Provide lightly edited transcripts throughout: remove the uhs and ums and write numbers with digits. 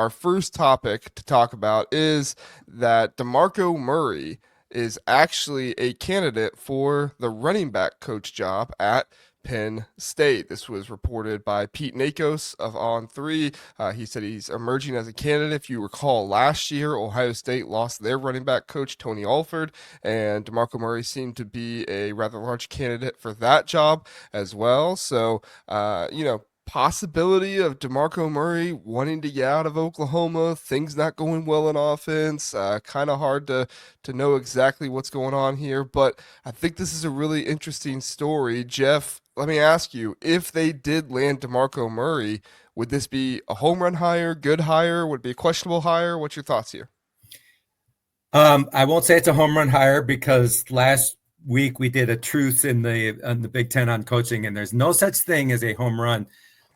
our first topic to talk about is that DeMarco Murray is actually a candidate for the running back coach job at Penn State. This was reported by Pete Nakos of On3. He said he's emerging as a candidate. If you recall, last year, Ohio State lost their running back coach, Tony Alford, and DeMarco Murray seemed to be a rather large candidate for that job as well. So, possibility of DeMarco Murray wanting to get out of Oklahoma, things not going well in offense, kind of hard to know exactly what's going on here, but I think this is a really interesting story. Jeff, let me ask you, if they did land DeMarco Murray, would this be a home run hire, good hire, would it be a questionable hire? What's your thoughts here? I won't say it's a home run hire because last week we did a truth in the Big Ten on coaching, and there's no such thing as a home run.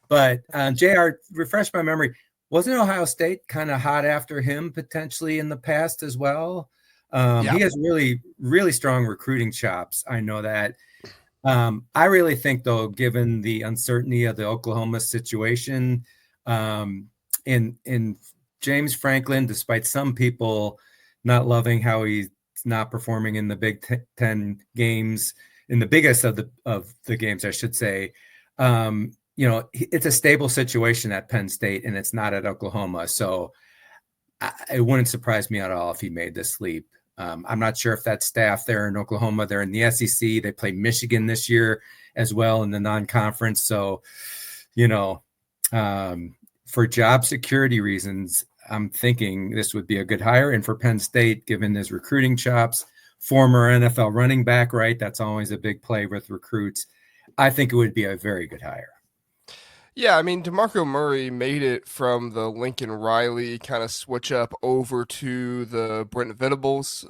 But JR, refresh my memory. Wasn't Ohio State kind of hot after him potentially in the past as well? He has really, really strong recruiting chops. I know that. I really think, though, given the uncertainty of the Oklahoma situation, in James Franklin, despite some people not loving how he's not performing in the Big Ten games, in the biggest of the games, I should say, it's a stable situation at Penn State, and it's not at Oklahoma. So it wouldn't surprise me at all if he made this leap. I'm not sure if that staff there in Oklahoma, they're in the SEC. They play Michigan this year as well in the non-conference. So, for job security reasons, I'm thinking this would be a good hire. And for Penn State, given his recruiting chops, former NFL running back, right? That's always a big play with recruits. I think it would be a very good hire. Yeah, I mean, DeMarco Murray made it from the Lincoln Riley kind of switch up over to the Brent Venables,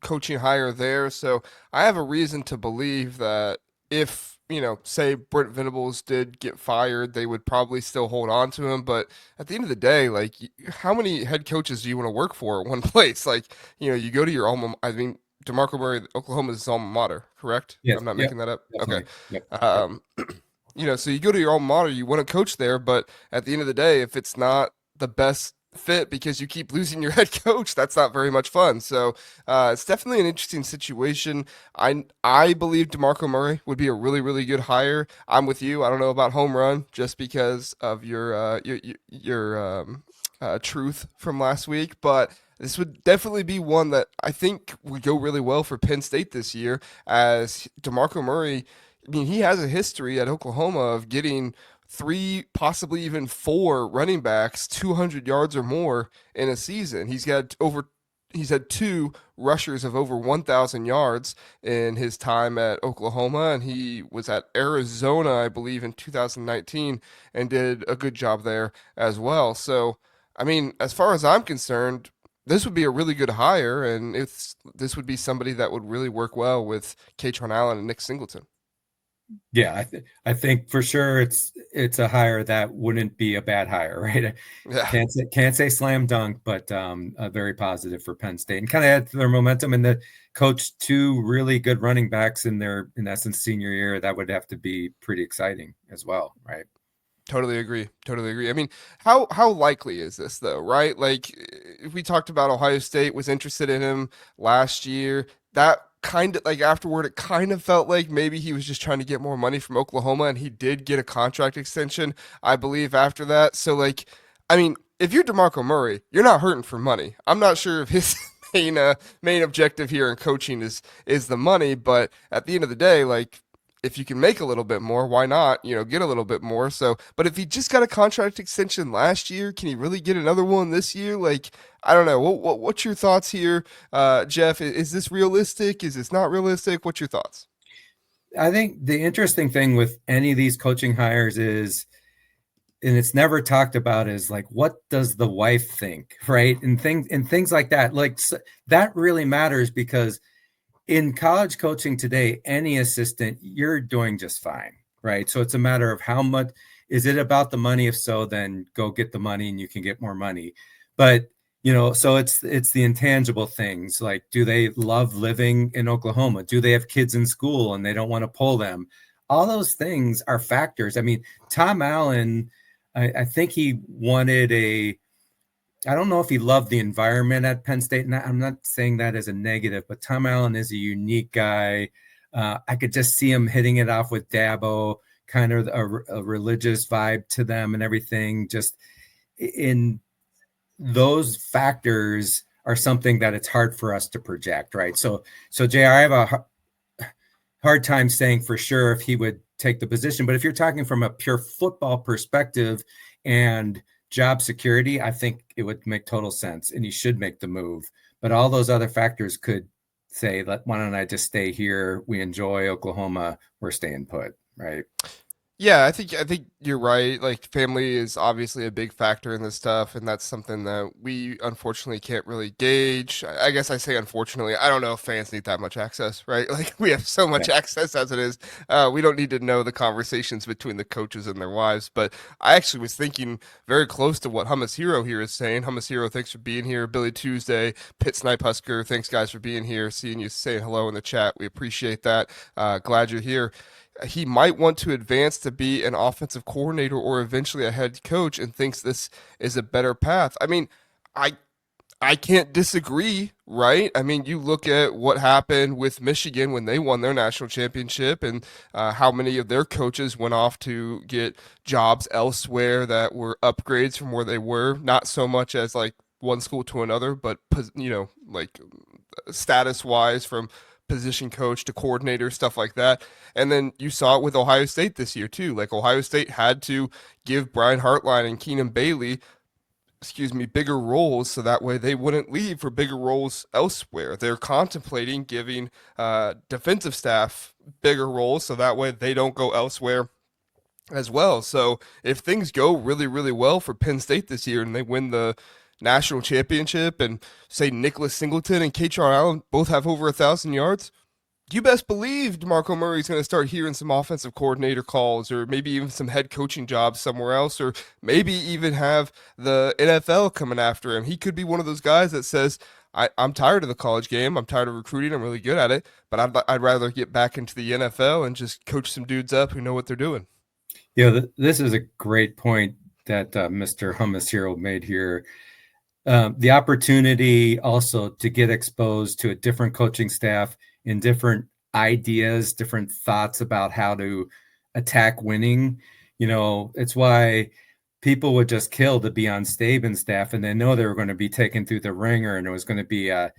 coaching hire there. So I have a reason to believe that if, say Brent Venables did get fired, they would probably still hold on to him. But at the end of the day, like, how many head coaches do you want to work for at one place? Like, you go to your DeMarco Murray, Oklahoma's alma mater, correct? Yes. I'm not making that up. Okay. Yep. So you go to your alma mater, you want to coach there, but at the end of the day, if it's not the best fit because you keep losing your head coach, that's not very much fun. So it's definitely an interesting situation. I believe DeMarco Murray would be a really, really good hire. I'm with you. I don't know about home run just because of your truth from last week, but this would definitely be one that I think would go really well for Penn State this year, as DeMarco Murray, I mean, he has a history at Oklahoma of getting three, possibly even four running backs 200 yards or more in a season. He's had two rushers of over 1,000 yards in his time at Oklahoma, and he was at Arizona, I believe, in 2019 and did a good job there as well. So, I mean, as far as I'm concerned, this would be a really good hire, and this would be somebody that would really work well with Katron Allen and Nick Singleton. Yeah, I think for sure it's a hire that wouldn't be a bad hire, right? Yeah. Can't say slam dunk, but very positive for Penn State, and kind of add to their momentum. And the coach two really good running backs in their, in essence, senior year. That would have to be pretty exciting as well, right? Totally agree. Totally agree. I mean, how likely is this though, right? Like, if we talked about Ohio State was interested in him last year, that kind of, like, afterward it kind of felt like maybe he was just trying to get more money from Oklahoma, and he did get a contract extension, I believe, after that. So, like, I mean, if you're DeMarco Murray, you're not hurting for money. I'm not sure if his main objective here in coaching is the money, but at the end of the day, like, if you can make a little bit more, why not, get a little bit more? So, but if he just got a contract extension last year, can he really get another one this year? Like, I don't know. What's your thoughts here, Jeff? Is this realistic? Is this not realistic? What's your thoughts? I think the interesting thing with any of these coaching hires is, and it's never talked about, is like, what does the wife think, right? And things like that. Like, that really matters, because in college coaching today, any assistant, you're doing just fine, right? So it's a matter of how much, is it about the money? If so, then go get the money and you can get more money. But, so it's the intangible things, like, do they love living in Oklahoma? Do they have kids in school and they don't want to pull them? All those things are factors. I mean, Tom Allen, I think he wanted I don't know if he loved the environment at Penn State. And I'm not saying that as a negative, but Tom Allen is a unique guy. I could just see him hitting it off with Dabo, kind of a religious vibe to them and everything. Just in those factors are something that it's hard for us to project, right? So JR, I have a hard time saying for sure if he would take the position, but if you're talking from a pure football perspective and job security, I think it would make total sense and he should make the move. But all those other factors could say, why don't I just stay here? We enjoy Oklahoma. We're staying put, right? Yeah, I think you're right. Like family is obviously a big factor in this stuff, and that's something that we unfortunately can't really gauge. I guess I say unfortunately. I don't know if fans need that much access, right? Like we have so much Yeah. access as it is. We don't need to know the conversations between the coaches and their wives. But I actually was thinking very close to what Hummus Hero here is saying. Hummus Hero, thanks for being here. Billy Tuesday, Pit Snipe Husker, thanks guys for being here. Seeing you saying hello in the chat, we appreciate that. Glad you're here. He might want to advance to be an offensive coordinator or eventually a head coach and thinks this is a better path. I mean, I I can't disagree, right? I mean, you look at what happened with Michigan when they won their national championship and how many of their coaches went off to get jobs elsewhere that were upgrades from where they were, not so much as like one school to another, but like status wise from position coach to coordinator, stuff like that. And then you saw it with Ohio State this year too. Like Ohio State had to give Brian Hartline and Keenan Bailey, bigger roles so that way they wouldn't leave for bigger roles elsewhere. They're contemplating giving defensive staff bigger roles so that way they don't go elsewhere as well. So if things go really, really well for Penn State this year and they win the national championship and say Nicholas Singleton and K'Tron Allen both have over 1,000 yards, you best believe DeMarco Murray's going to start hearing some offensive coordinator calls or maybe even some head coaching jobs somewhere else or maybe even have the NFL coming after him. He could be one of those guys that says, I'm tired of the college game. I'm tired of recruiting. I'm really good at it, but I'd rather get back into the NFL and just coach some dudes up who know what they're doing. Yeah, this is a great point that Mr. Hummus Hero made here. The opportunity also to get exposed to a different coaching staff and different ideas, different thoughts about how to attack winning. You know, it's why people would just kill to be on Saban's staff and they know they were going to be taken through the ringer and it was going to be a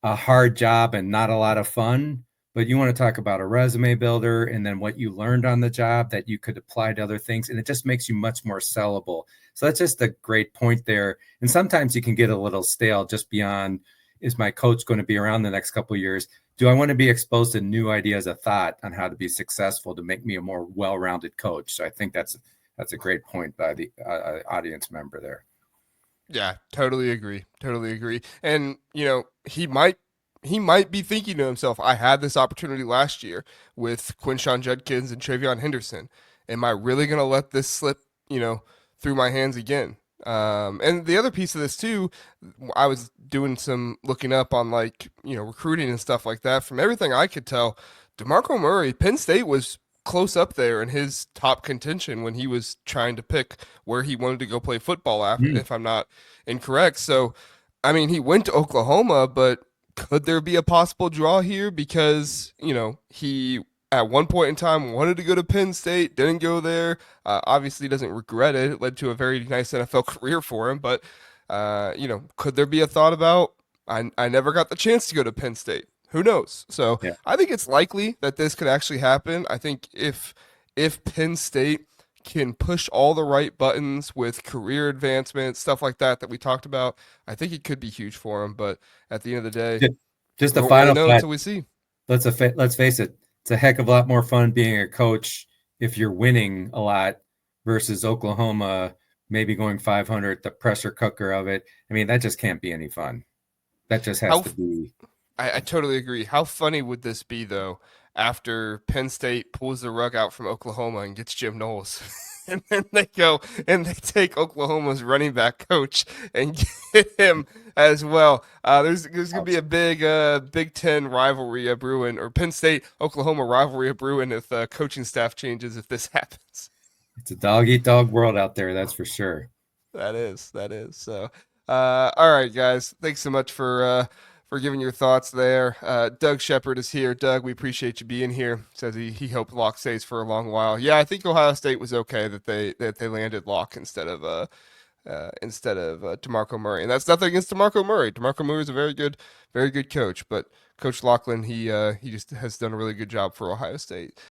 hard job and not a lot of fun. But you want to talk about a resume builder and then what you learned on the job that you could apply to other things. And it just makes you much more sellable. So that's just a great point there. And sometimes you can get a little stale just beyond, is my coach going to be around the next couple of years? Do I want to be exposed to new ideas of thought on how to be successful to make me a more well-rounded coach? So I think that's a great point by the audience member there. Yeah, totally agree. Totally agree. And, he might be thinking to himself, I had this opportunity last year with Quinshawn Judkins and Travion Henderson. Am I really going to let this slip, through my hands again? And the other piece of this too, I was doing some looking up on recruiting and stuff like that. From everything I could tell, DeMarco Murray, Penn State was close up there in his top contention when he was trying to pick where he wanted to go play football after, if I'm not incorrect. So, I mean, he went to Oklahoma, but could there be a possible draw here? Because, he at one point in time wanted to go to Penn State, didn't go there. Obviously doesn't regret it. It led to a very nice NFL career for him. But, could there be a thought about, I never got the chance to go to Penn State. Who knows? So Yeah. I think it's likely that this could actually happen. I think if Penn State can push all the right buttons with career advancement, stuff like that we talked about, I think it could be huge for him. But at the end of the day, Just we a won't really final know thought. until we see. Let's face it. It's a heck of a lot more fun being a coach if you're winning a lot versus Oklahoma maybe going 500, the pressure cooker of it. I mean, that just can't be any fun. That just has to be. I totally agree. How funny would this be, though, after Penn State pulls the rug out from Oklahoma and gets Jim Knowles? And then they go and they take Oklahoma's running back coach and get him as well. There's going to be a big Big Ten rivalry brewing, or Penn State Oklahoma rivalry brewing if coaching staff changes if this happens. It's a dog eat dog world out there, that's for sure. That is. So, all right, guys. Thanks so much for giving your thoughts there. Doug Shepard is here. Doug, we appreciate you being here. Says he hoped Locke stays for a long while. Yeah, I think Ohio State was okay that they landed Locke instead of DeMarco Murray, and that's nothing against DeMarco Murray. DeMarco Murray is a very good coach, but Coach Lachlan he just has done a really good job for Ohio State.